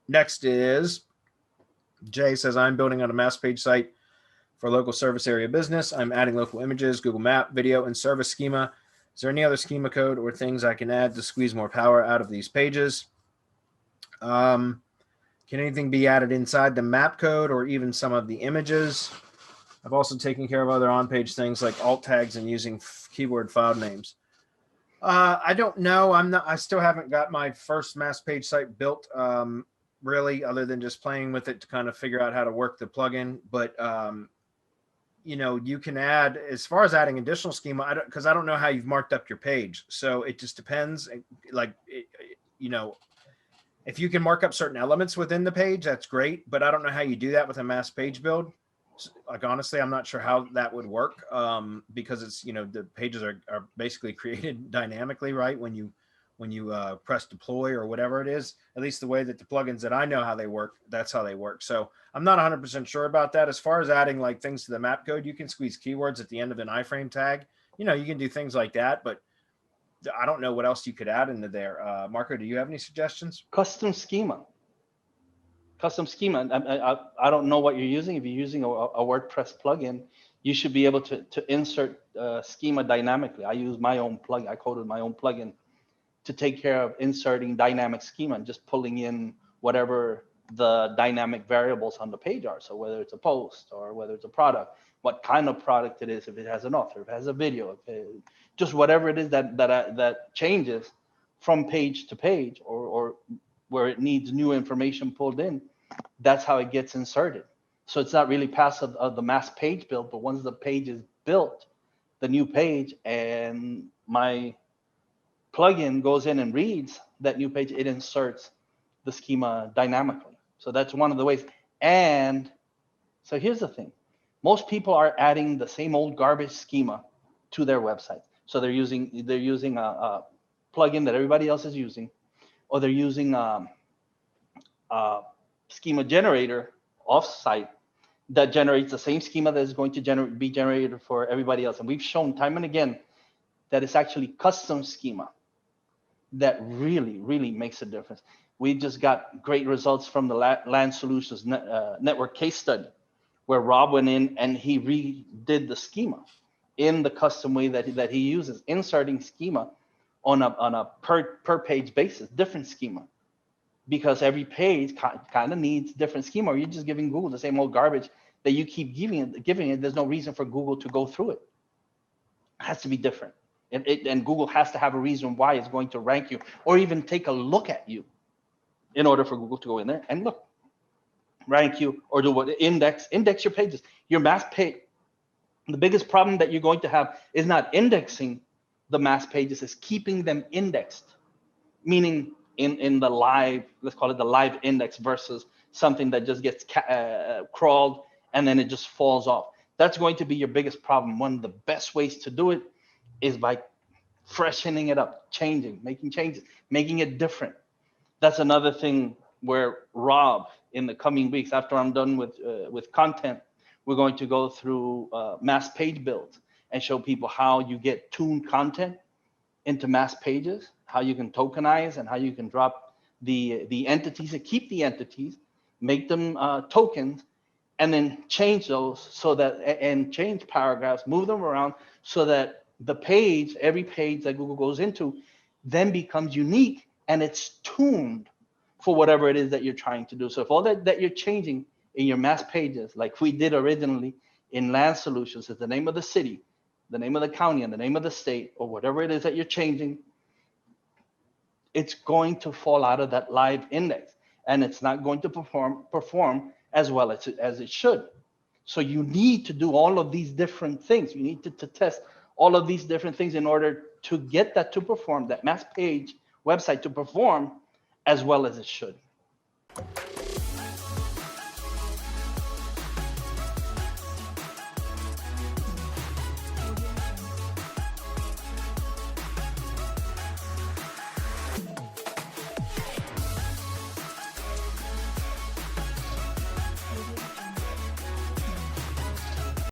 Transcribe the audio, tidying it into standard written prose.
Next is Jay says, I'm building on a mass page site for local service area business. I'm adding local images, Google Map, video, and service schema. Is there any other schema code or things I can add to squeeze more power out of these pages? Can anything be added inside the map code or even some of the images? I've also taken care of other on-page things like alt tags and using keyword file names. I don't know. I still haven't got my first mass page site built, really, other than just playing with it to kind of figure out how to work the plugin. But you can add, as far as adding additional schema, because I don't know how you've marked up your page. So it just depends. Like, if you can mark up certain elements within the page, that's great. But I don't know how you do that with a mass page build. Like, honestly, I'm not sure how that would work, because it's, the pages are basically created dynamically, right? When you press deploy or whatever it is, at least the way that the plugins that I know how they work, that's how they work. So I'm not 100% sure about that. As far as adding like things to the map code, you can squeeze keywords at the end of an iframe tag. You can do things like that, but I don't know what else you could add into there. Marco, do you have any suggestions? Custom schema. I don't know what you're using. If you're using a WordPress plugin, you should be able to insert schema dynamically. I use my own plugin. I coded my own plugin to take care of inserting dynamic schema and just pulling in whatever the dynamic variables on the page are. So whether it's a post or whether it's a product, what kind of product it is, if it has an author, if it has a video, just whatever it is that changes from page to page, or where it needs new information pulled in, that's how it gets inserted. So it's not really part of the mass page build, but once the page is built, the new page, and my plugin goes in and reads that new page, it inserts the schema dynamically. So that's one of the ways. And so here's the thing. Most people are adding the same old garbage schema to their website. So they're using a plugin that everybody else is using, or they're using a schema generator off-site that generates the same schema that is going to be generated for everybody else. And we've shown time and again that it's actually custom schema that really, really makes a difference. We just got great results from the Land Solutions network case study, where Rob went in and he redid the schema in the custom way that he uses, inserting schema on a per page basis, different schema, because every page kind of needs different schema, or you're just giving Google the same old garbage that you keep giving it. There's no reason for Google to go through it. It has to be different. And Google has to have a reason why it's going to rank you or even take a look at you in order for Google to go in there and look, rank you, or do what? Index your pages. Your mass page. The biggest problem that you're going to have is not indexing the mass pages, is keeping them indexed, meaning in the live, let's call it the live index, versus something that just gets crawled and then it just falls off. That's going to be your biggest problem. One of the best ways to do it is by freshening it up, making changes, making it different. That's another thing where Rob, in the coming weeks, after I'm done with content, we're going to go through mass page builds and show people how you get tuned content into mass pages, how you can tokenize, and how you can drop the entities and keep the entities, make them tokens, and then change those and change paragraphs, move them around so that the page, every page that Google goes into, then becomes unique and it's tuned for whatever it is that you're trying to do. So if all that you're changing in your mass pages, like we did originally in Land Solutions, is the name of the city, the name of the county, and the name of the state, or whatever it is that you're changing, it's going to fall out of that live index, and it's not going to perform as well as it should. So you need to do all of these different things. You need to test all of these different things in order to get that to perform, that mass page website to perform as well as it should.